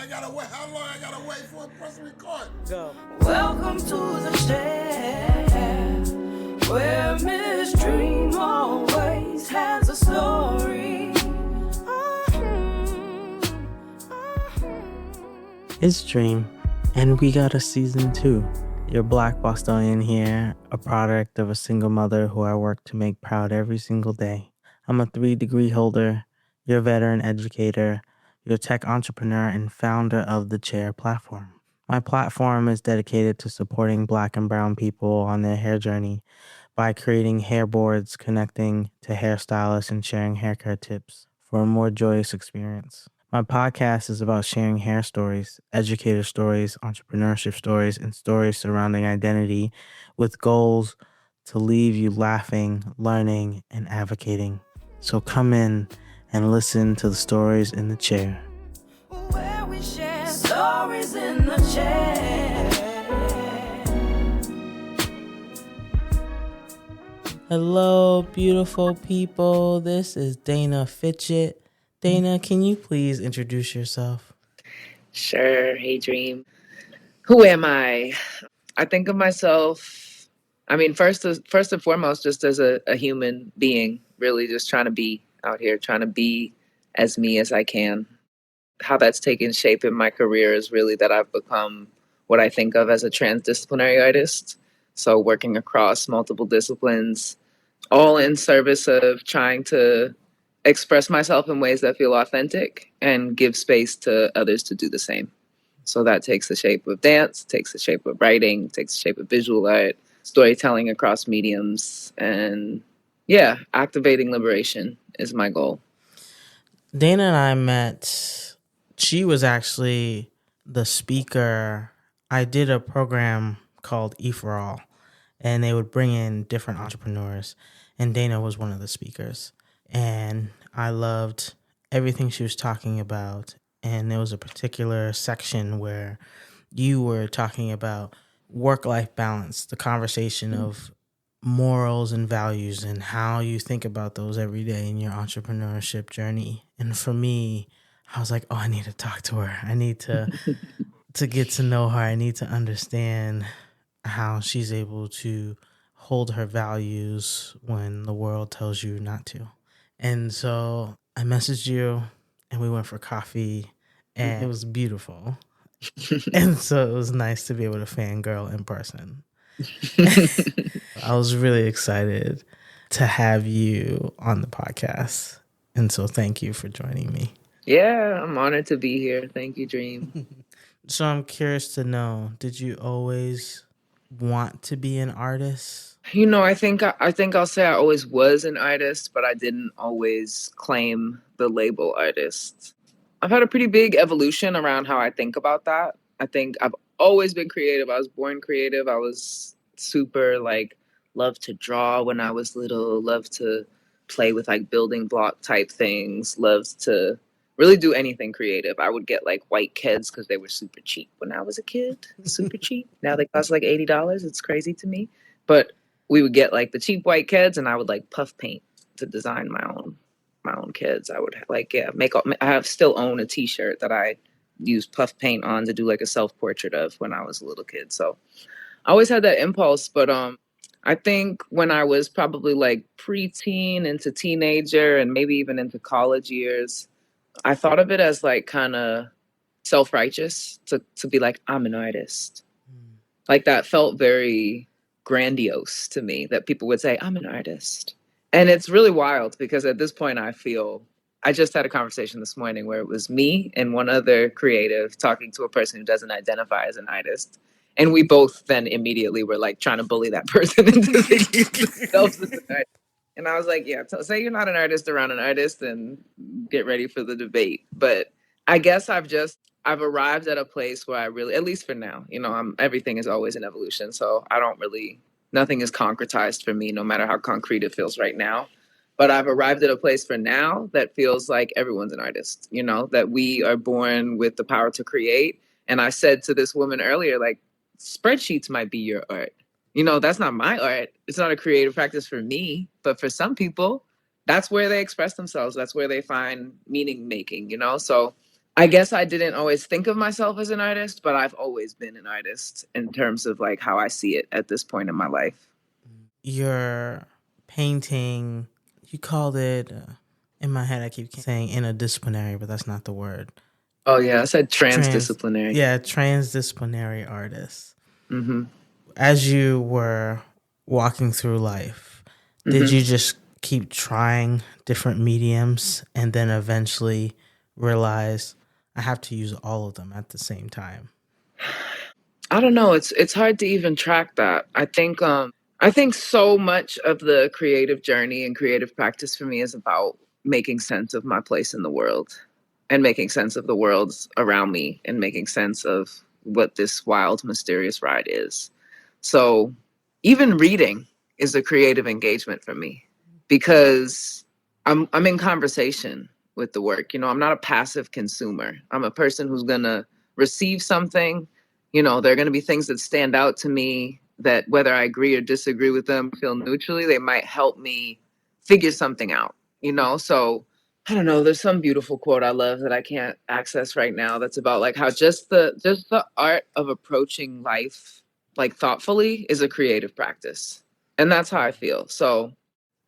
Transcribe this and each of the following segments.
I gotta wait? How long I gotta wait for a person to record? Go. Welcome to the shed, where Miss Dream always has a story. It's Dream, and we got a season 2. Your Black Bostonian here, a product of a single mother who I work to make proud every single day. I'm a 3-degree holder, your veteran educator, your tech entrepreneur, and founder of the Chair platform. My platform is dedicated to supporting Black and Brown people on their hair journey by creating hair boards, connecting to hairstylists, and sharing haircare tips for a more joyous experience. My podcast is about sharing hair stories, educator stories, entrepreneurship stories, and stories surrounding identity with goals to leave you laughing, learning, and advocating. So come in and listen to the stories in the chair. Where we share stories in the chair. Hello, beautiful people. This is Dana Fitchett. Dana, can you please introduce yourself? Sure. Hey, Dream. Who am I? I think of myself, first and foremost, just as a human being, really just trying to be out here, trying to be as me as I can. How that's taken shape in my career is really that I've become what I think of as a transdisciplinary artist. So working across multiple disciplines, all in service of trying to express myself in ways that feel authentic and give space to others to do the same. So that takes the shape of dance, takes the shape of writing, takes the shape of visual art, storytelling across mediums, and activating liberation is my goal. Dana and I met. She was actually the speaker. I did a program called E for All, and they would bring in different entrepreneurs, and Dana was one of the speakers. And I loved everything she was talking about. And there was a particular section where you were talking about work-life balance, the conversation of morals and values and how you think about those every day in your entrepreneurship journey. And for me, I was like, oh, I need to talk to her. I need to get to know her. I need to understand how she's able to hold her values when the world tells you not to. And so I messaged you and we went for coffee and it was beautiful. And so it was nice to be able to fangirl in person. I was really excited to have you on the podcast. And so thank you for joining me. Yeah, I'm honored to be here. Thank you, Dream. So I'm curious to know, did you always want to be an artist? You know, I think I'll say I always was an artist, but I didn't always claim the label artist. I've had a pretty big evolution around how I think about that. I think I've always been creative. I was born creative. I was super loved to draw when I was little, loved to play with building block type things, loved to really do anything creative. I would get white Keds because they were super cheap when I was a kid. Super cheap. Now they cost $80. It's crazy to me. But we would get the cheap white Keds, and I would puff paint to design my own Keds. I would still own a T-shirt that I used puff paint on to do a self-portrait of when I was a little kid. So I always had that impulse, but I think when I was probably preteen into teenager and maybe even into college years, I thought of it as kind of self-righteous to be I'm an artist. That felt very grandiose to me, that people would say, I'm an artist. And it's really wild because at this point I just had a conversation this morning where it was me and one other creative talking to a person who doesn't identify as an artist. And we both then immediately were trying to bully that person into thinking themselves as an artist. And I was like, yeah, say you're not an artist around an artist and get ready for the debate. But I guess I've arrived at a place where I really, at least for now, everything is always an evolution. So nothing is concretized for me, no matter how concrete it feels right now. But I've arrived at a place for now that feels like everyone's an artist, that we are born with the power to create. And I said to this woman earlier, spreadsheets might be your art. That's not my art. It's not a creative practice for me, but for some people, that's where they express themselves. That's where they find meaning making, So I guess I didn't always think of myself as an artist, but I've always been an artist in terms of like how I see it at this point in my life. Your painting, you called it, in my head, I keep saying interdisciplinary, but that's not the word. Oh, yeah. I said transdisciplinary. Transdisciplinary artist. Mm-hmm. As you were walking through life, did you just keep trying different mediums and then eventually realize I have to use all of them at the same time? I don't know. It's hard to even track that. I think so much of the creative journey and creative practice for me is about making sense of my place in the world and making sense of the world around me and making sense of what this wild, mysterious ride is. So even reading is a creative engagement for me because I'm in conversation with the work. You know, I'm not a passive consumer. I'm a person who's going to receive something. You know, there are going to be things that stand out to me that whether I agree or disagree with them, feel neutrally, they might help me figure something out, you know? So I don't know, there's some beautiful quote I love that I can't access right now that's about like how just the art of approaching life like thoughtfully is a creative practice. And that's how I feel. So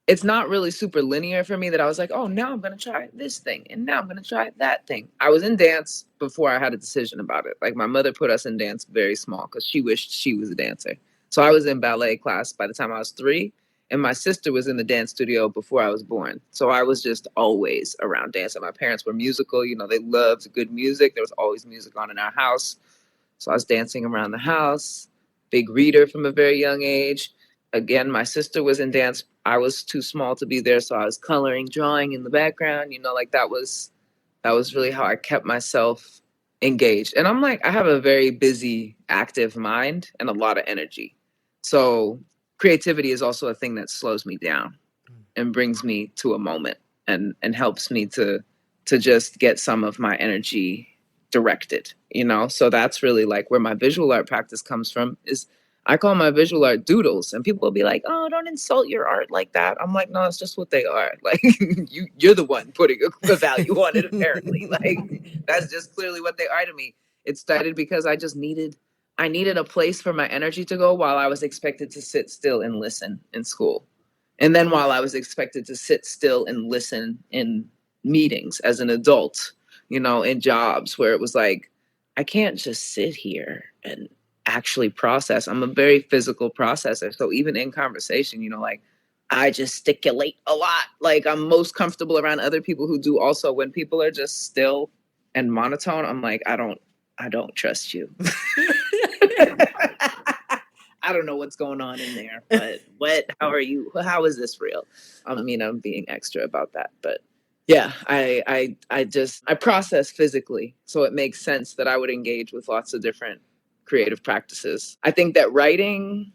it's not really super linear for me that I was like, oh, now I'm going to try this thing. And now I'm going to try that thing. I was in dance before I had a decision about it. Like my mother put us in dance very small because she wished she was a dancer. So I was in ballet class by the time I was 3. And my sister was in the dance studio before I was born. So I was just always around dance. And my parents were musical. You know, they loved good music. There was always music on in our house. So I was dancing around the house, big reader from a very young age. Again, my sister was in dance. I was too small to be there, so I was coloring, drawing in the background. You know, like that was really how I kept myself engaged. And I'm like, I have a very busy, active mind and a lot of energy. So creativity is also a thing that slows me down and brings me to a moment and helps me to just get some of my energy directed, you know? So that's really like where my visual art practice comes from is I call my visual art doodles, and people will be like, oh, don't insult your art like that. I'm like, no, it's just what they are. Like you're the one putting a value on it, apparently. Like that's just clearly what they are to me. It started because I needed a place for my energy to go while I was expected to sit still and listen in school. And then while I was expected to sit still and listen in meetings as an adult, you know, in jobs where it was like, I can't just sit here and actually process. I'm a very physical processor. So even in conversation, you know, like I gesticulate a lot. Like I'm most comfortable around other people who do also. When people are just still and monotone, I'm like, I don't trust you. I don't know what's going on in there, but how are you? How is this real? I mean, I'm being extra about that, but yeah, I process physically, so it makes sense that I would engage with lots of different creative practices. I think that writing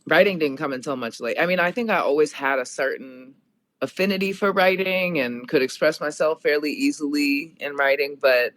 didn't come until much late. I mean, I think I always had a certain affinity for writing and could express myself fairly easily in writing, but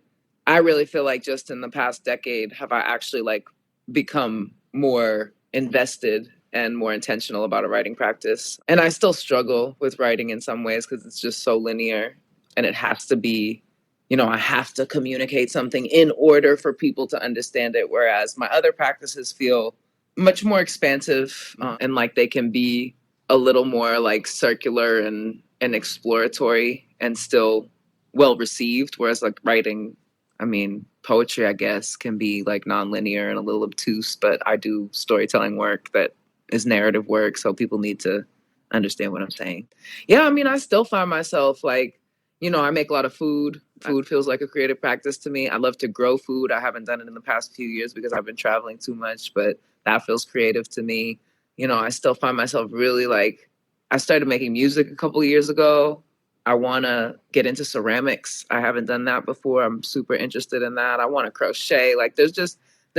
I really feel like just in the past decade have I actually like become more invested and more intentional about a writing practice. And I still struggle with writing in some ways because it's just so linear and it has to be, you know, I have to communicate something in order for people to understand it. Whereas my other practices feel much more expansive and like they can be a little more like circular and exploratory and still well received. Whereas like writing, I mean, poetry, I guess, can be like nonlinear and a little obtuse, but I do storytelling work that is narrative work. So people need to understand what I'm saying. Yeah, I mean, I still find myself like, you know, I make a lot of food. Food feels like a creative practice to me. I love to grow food. I haven't done it in the past few years because I've been traveling too much, but that feels creative to me. You know, I still find myself really like, I started making music a couple of years ago. I want to get into ceramics. I haven't done that before. I'm super interested in that. I want to crochet. Like there's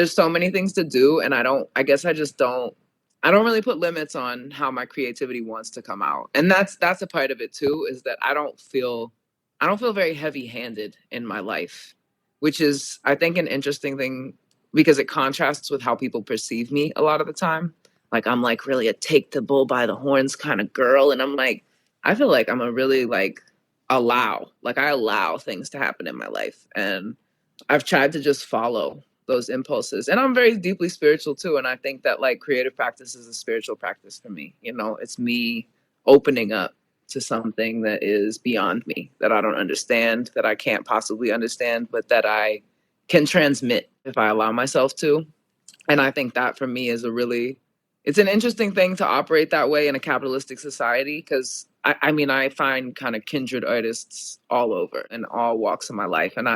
so many things to do. And I don't really put limits on how my creativity wants to come out. And that's a part of it too, is that I don't feel very heavy handed in my life, which is, I think, an interesting thing because it contrasts with how people perceive me a lot of the time. Like I'm like really a take the bull by the horns kind of girl. And I'm like, I feel like I'm a really like I allow things to happen in my life. And I've tried to just follow those impulses. And I'm very deeply spiritual too. And I think that like creative practice is a spiritual practice for me. You know, it's me opening up to something that is beyond me, that I don't understand, that I can't possibly understand, but that I can transmit if I allow myself to. And I think that for me is it's an interesting thing to operate that way in a capitalistic society, because I mean, I find kind of kindred artists all over in all walks of my life. And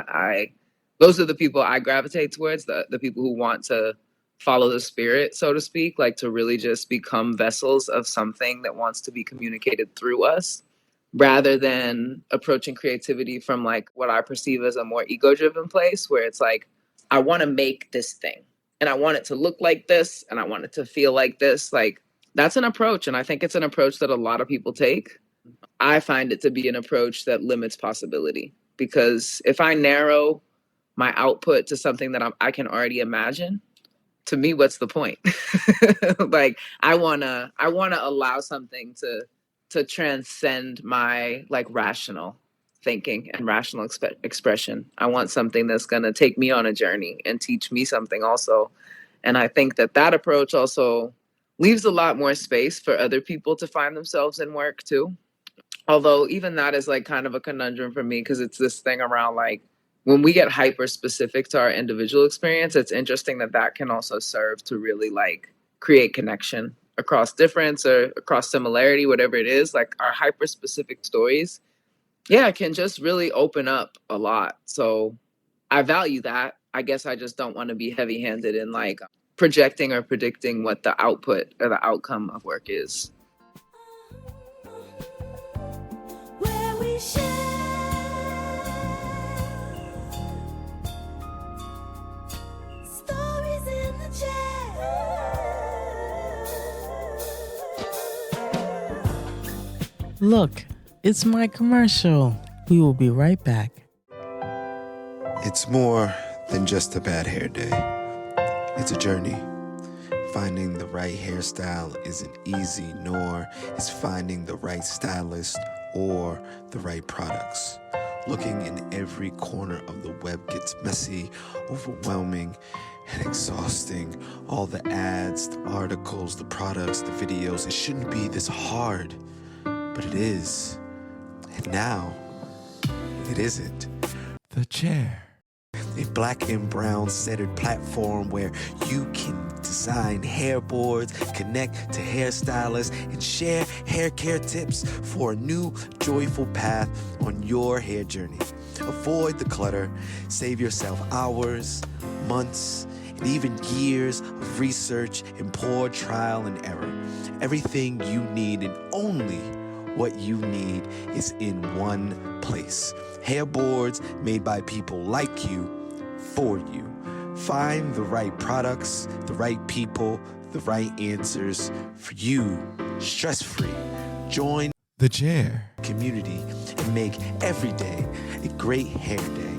those are the people I gravitate towards, the people who want to follow the spirit, so to speak, like to really just become vessels of something that wants to be communicated through us, rather than approaching creativity from like what I perceive as a more ego-driven place, where it's like, I want to make this thing and I want it to look like this and I want it to feel like this. Like, that's an approach. And I think it's an approach that a lot of people take. I find it to be an approach that limits possibility, because if I narrow my output to something that I can already imagine, to me, what's the point? Like, I wanna allow something to transcend my like rational thinking and rational expression. I want something that's gonna take me on a journey and teach me something also. And I think that approach also leaves a lot more space for other people to find themselves in work too. Although even that is like kind of a conundrum for me, because it's this thing around like, when we get hyper specific to our individual experience, it's interesting that can also serve to really like create connection across difference or across similarity, whatever it is. Like our hyper specific stories, yeah, can just really open up a lot. So I value that. I guess I just don't want to be heavy handed in like projecting or predicting what the output or the outcome of work is. Where we share stories in the chair. Look, it's my commercial. We will be right back. It's more than just a bad hair day. It's a journey. Finding the right hairstyle isn't easy, nor is finding the right stylist or the right products. Looking in every corner of the web gets messy, overwhelming, and exhausting. All the ads, the articles, the products, the videos, it shouldn't be this hard, but it is. And now, it isn't. The Chair. A black and brown centered platform where you can design hair boards, connect to hairstylists, and share hair care tips for a new, joyful path on your hair journey. Avoid the clutter, save yourself hours, months, and even years of research and poor trial and error. Everything you need and only what you need is in one place. Hair boards made by people like you, for you. Find the right products, the right people, the right answers for you, stress-free. Join the Chair community and make every day a great hair day.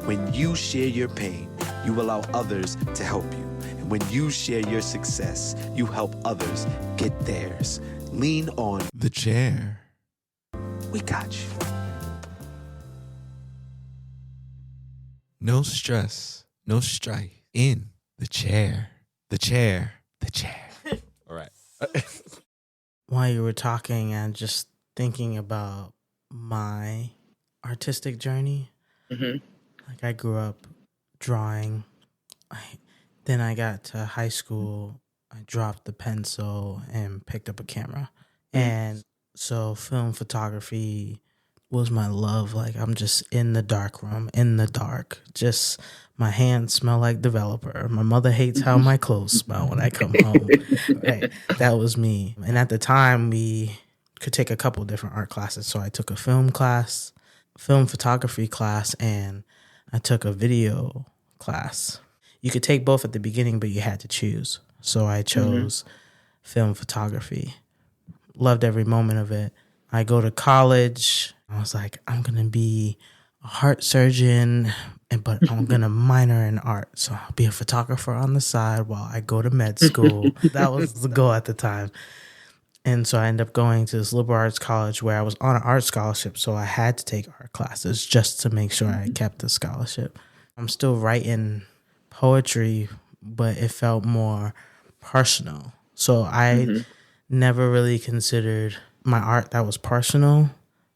When you share your pain, you allow others to help you. And when you share your success, you help others get theirs. Lean on the Chair. We got you. No stress, no strife. In the chair, the chair, the chair. All right. While you were talking and just thinking about my artistic journey, like I grew up drawing. Then I got to high school. I dropped the pencil and picked up a camera. And so film photography was my love. Like I'm just in the dark room, in the dark. Just my hands smell like developer. My mother hates how my clothes smell when I come home. Right. That was me. And at the time we could take a couple different art classes. So I took a film class, film photography class, and I took a video class. You could take both at the beginning, but you had to choose. So I chose film photography. Loved every moment of it. I go to college. I was like, I'm going to be a heart surgeon, but I'm going to minor in art. So I'll be a photographer on the side while I go to med school. That was the goal at the time. And so I ended up going to this liberal arts college where I was on an art scholarship. So I had to take art classes just to make sure I kept the scholarship. I'm still writing poetry, but it felt more personal. So I never really considered my art that was personal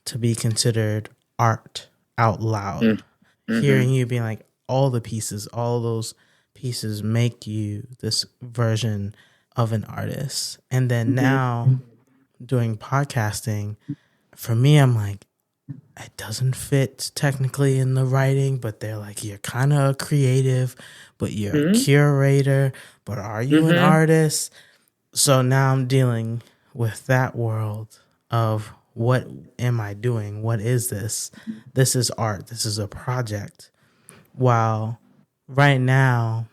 to be considered art out loud. Hearing you being like, all those pieces make you this version of an artist. And then now doing podcasting, for me, I'm like, it doesn't fit technically in the writing, but they're like, you're kind of creative, but you're a curator, but are you an artist? So now I'm dealing with that world of, what am I doing? What is this? This is art. This is a project. While right now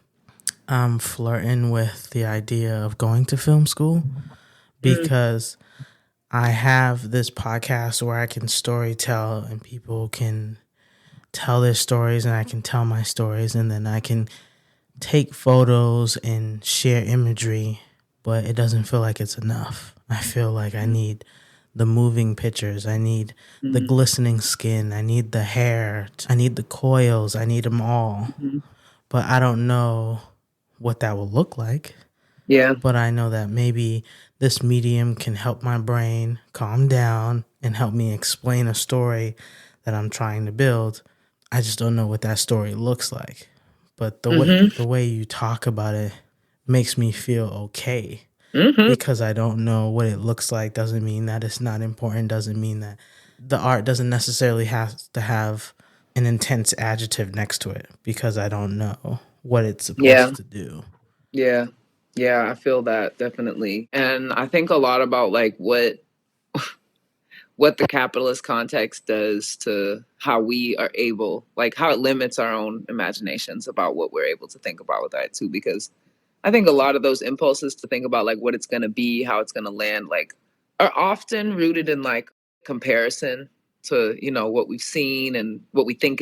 I'm flirting with the idea of going to film school because I have this podcast where I can story tell and people can tell their stories and I can tell my stories, and then I can take photos and share imagery, but it doesn't feel like it's enough. I feel like I need the moving pictures. I need the glistening skin. I need the hair. I need the coils. I need them all. But I don't know what that will look like. Yeah. But I know that maybe this medium can help my brain calm down and help me explain a story that I'm trying to build. I just don't know what that story looks like. But the way you talk about it makes me feel okay. Because I don't know what it looks like doesn't mean that it's not important, doesn't mean that the art doesn't necessarily have to have an intense adjective next to it, because I don't know what it's supposed to do. Yeah. Yeah, I feel that definitely. And I think a lot about like what the capitalist context does to how we are able, like how it limits our own imaginations about what we're able to think about with that too. Because I think a lot of those impulses to think about like what it's going to be, how it's going to land, like are often rooted in like comparison to, you know, what we've seen and what we think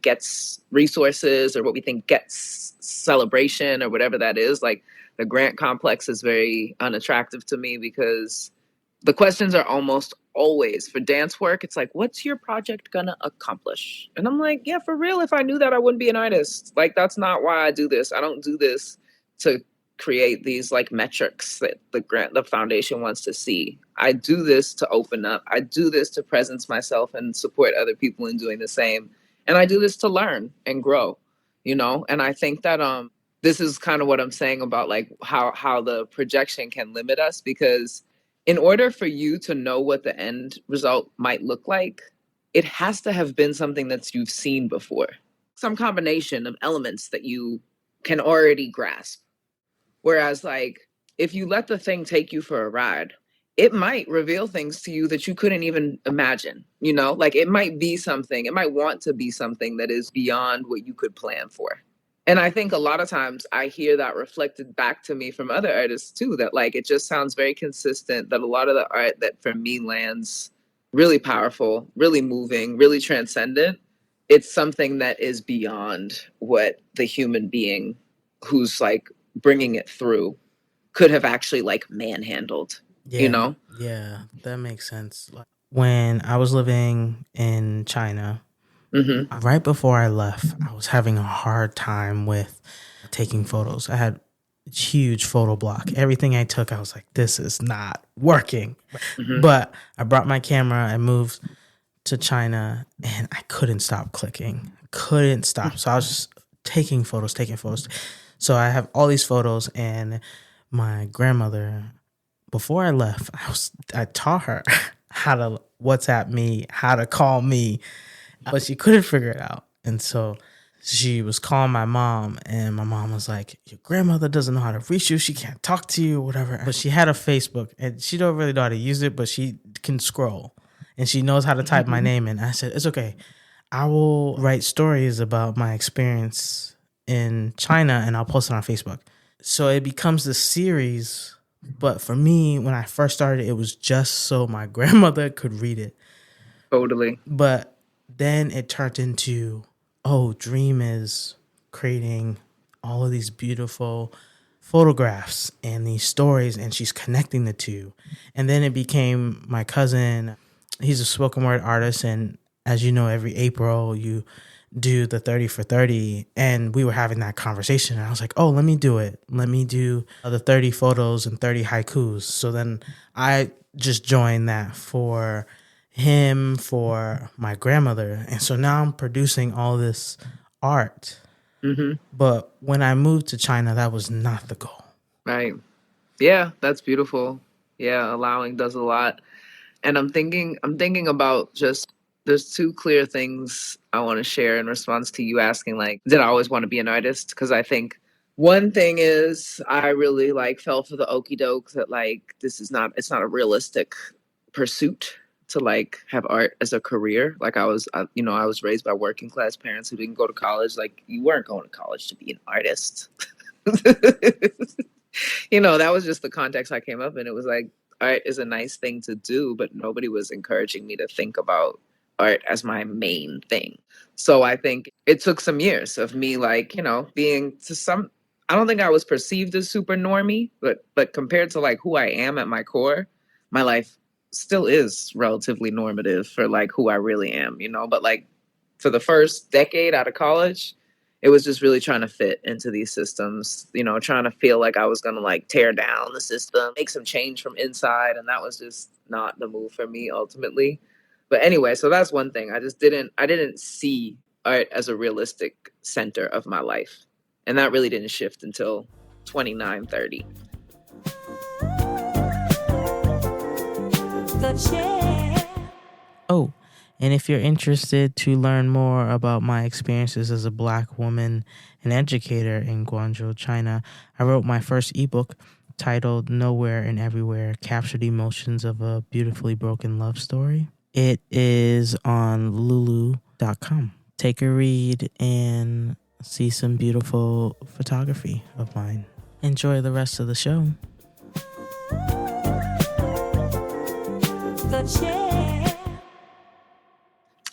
gets resources, or what we think gets celebration, or whatever that is. Like the grant complex is very unattractive to me, because the questions are almost always, for dance work, it's like, what's your project gonna accomplish? And I'm like, yeah, for real, if I knew that, I wouldn't be an artist. Like, that's not why I do this. I don't do this to create these like metrics that the foundation wants to see. I do this to open up. I do this to presence myself and support other people in doing the same. And I do this to learn and grow, you know? And I think that this is kind of what I'm saying about like how the projection can limit us, because in order for you to know what the end result might look like, it has to have been something that you've seen before. Some combination of elements that you can already grasp. Whereas like, if you let the thing take you for a ride, it might reveal things to you that you couldn't even imagine, you know? Like it might be something, it might want to be something that is beyond what you could plan for. And I think a lot of times I hear that reflected back to me from other artists too, that like, it just sounds very consistent, that a lot of the art that for me lands really powerful, really moving, really transcendent, it's something that is beyond what the human being who's like bringing it through could have actually like manhandled, you know? Yeah, that makes sense. Like, when I was living in China, right before I left, I was having a hard time with taking photos. I had a huge photo block. Everything I took, I was like, this is not working. But I brought my camera, I moved to China, and I couldn't stop clicking. Couldn't stop. So I was just taking photos. So I have all these photos, and my grandmother, before I left, I taught her how to WhatsApp me, how to call me, but she couldn't figure it out. And so she was calling my mom, and my mom was like, your grandmother doesn't know how to reach you. She can't talk to you, whatever. But she had a Facebook, and she don't really know how to use it, but she can scroll, and she knows how to type my name in. I said, it's okay. I will write stories about my experience in China, and I'll post it on Facebook. So it becomes this series. But for me, when I first started, it was just so my grandmother could read it. Totally. But then it turned into, Dream is creating all of these beautiful photographs and these stories, and she's connecting the two. And then it became my cousin. He's a spoken word artist, and as you know, every April you do the 30 for 30. And we were having that conversation. And I was like, oh, let me do it. Let me do the 30 photos and 30 haikus. So then I just joined that for him, for my grandmother. And so now I'm producing all this art. Mm-hmm. But when I moved to China, that was not the goal. Right. Yeah, that's beautiful. Yeah, allowing does a lot. And I'm thinking about just, there's two clear things I want to share in response to you asking, like, did I always want to be an artist? Because I think one thing is I really like fell for the okie doke that like it's not a realistic pursuit to like have art as a career. Like I was raised by working class parents who didn't go to college. Like you weren't going to college to be an artist. That was just the context I came up in. It was like art is a nice thing to do, but nobody was encouraging me to think about art as my main thing. So I think it took some years of me like, being to some, I don't think I was perceived as super normie, but compared to like who I am at my core, my life still is relatively normative for like who I really am, but like for the first decade out of college, it was just really trying to fit into these systems, trying to feel like I was going to like tear down the system, make some change from inside. And that was just not the move for me ultimately. But anyway, so that's one thing. I didn't see art as a realistic center of my life. And that really didn't shift until 29, 30. Oh, and if you're interested to learn more about my experiences as a Black woman and educator in Guangzhou, China, I wrote my first ebook titled Nowhere and Everywhere, Captured Emotions of a Beautifully Broken Love Story. It is on lulu.com. Take a read and see some beautiful photography of mine. Enjoy the rest of the show.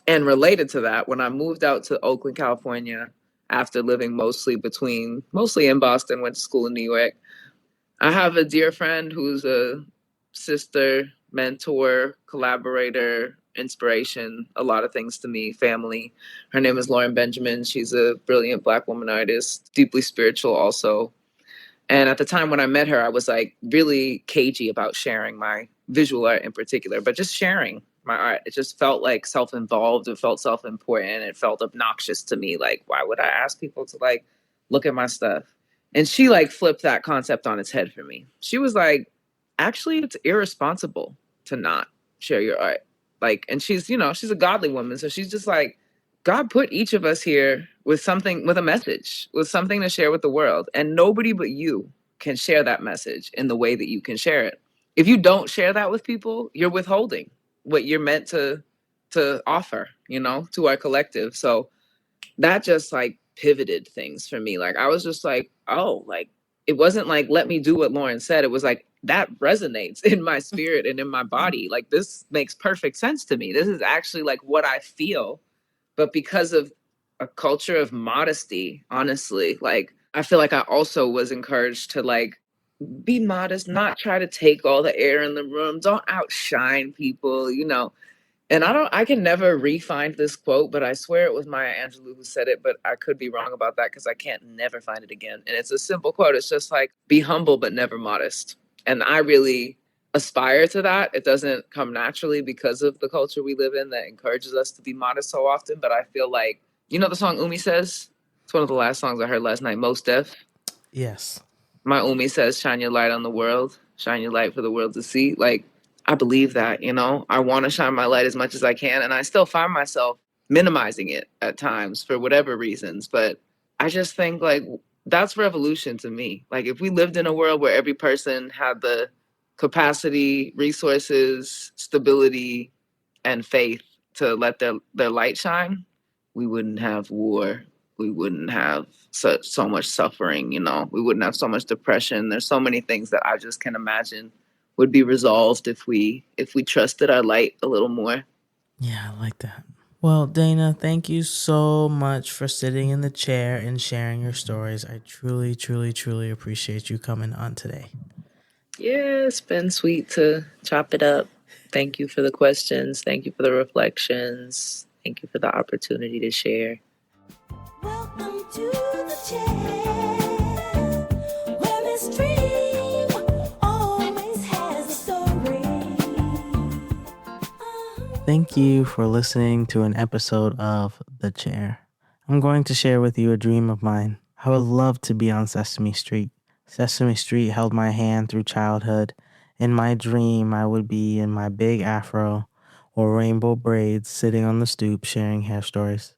And related to that, when I moved out to Oakland, California, after living mostly in Boston, went to school in New York, I have a dear friend who's a sister, mentor, collaborator, inspiration, a lot of things to me, family. Her name is Lauren Benjamin. She's a brilliant Black woman artist, deeply spiritual also. And at the time when I met her, I was like really cagey about sharing my visual art in particular, but just sharing my art. It just felt like self-involved. It felt self-important. It felt obnoxious to me. Like, why would I ask people to like look at my stuff? And she like flipped that concept on its head for me. She was like, actually, it's irresponsible to not share your art. Like, and she's a godly woman. So she's just like, God put each of us here with a message, with something to share with the world. And nobody but you can share that message in the way that you can share it. If you don't share that with people, you're withholding what you're meant to offer, to our collective. So that just like pivoted things for me. Like I was just like, oh, like it wasn't like, let me do what Lauren said. It was like, that resonates in my spirit and in my body. Like this makes perfect sense to me. This is actually like what I feel. But because of a culture of modesty, honestly, like I feel like I also was encouraged to like be modest, not try to take all the air in the room, don't outshine people, And I can never re-find this quote, but I swear it was Maya Angelou who said it, but I could be wrong about that because I can't never find it again. And it's a simple quote. It's just like, be humble, but never modest. And I really aspire to that. It doesn't come naturally because of the culture we live in that encourages us to be modest so often. But I feel like, the song Umi says? It's one of the last songs I heard last night, Most Def. Yes. My Umi says, shine your light on the world, shine your light for the world to see. Like, I believe that, I want to shine my light as much as I can. And I still find myself minimizing it at times for whatever reasons. But I just think like that's revolution to me. Like if we lived in a world where every person had the capacity, resources, stability, and faith to let their light shine, we wouldn't have war. We wouldn't have so much suffering, we wouldn't have so much depression. There's so many things that I just can imagine would be resolved if we trusted our light a little more. Yeah, I like that. Well, Dana, thank you so much for sitting in the chair and sharing your stories. I truly, truly, truly appreciate you coming on today. Yeah, it's been sweet to chop it up. Thank you for the questions. Thank you for the reflections. Thank you for the opportunity to share. to the chair, where Miss Dream always has a story. Thank you for listening to an episode of The Chair. I'm going to share with you a dream of mine. I would love to be on Sesame Street. Sesame Street held my hand through childhood. In my dream, I would be in my big afro or rainbow braids sitting on the stoop sharing hair stories.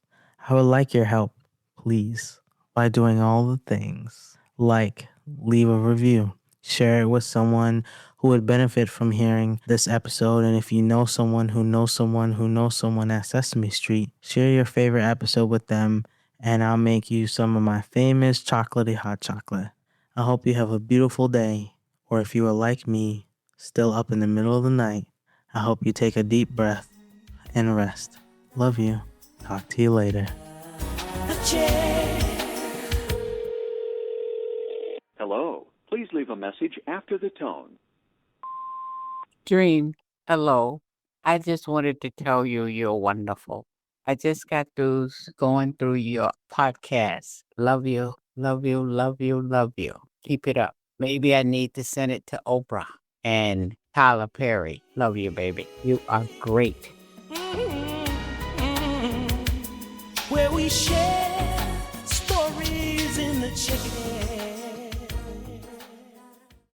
I would like your help, please, by doing all the things like leave a review, share it with someone who would benefit from hearing this episode. And if you know someone who knows someone who knows someone at Sesame Street, share your favorite episode with them, and I'll make you some of my famous chocolatey hot chocolate. I hope you have a beautiful day, or if you are like me, still up in the middle of the night, I hope you take a deep breath and rest. Love you. Talk to you later. The chair. Hello. Please leave a message after the tone. Dream, hello. I just wanted to tell you you're wonderful. I just got through going through your podcast. Love you, love you, love you, love you. Keep it up. Maybe I need to send it to Oprah and Tyler Perry. Love you, baby. You are great. Where we share stories in the chair.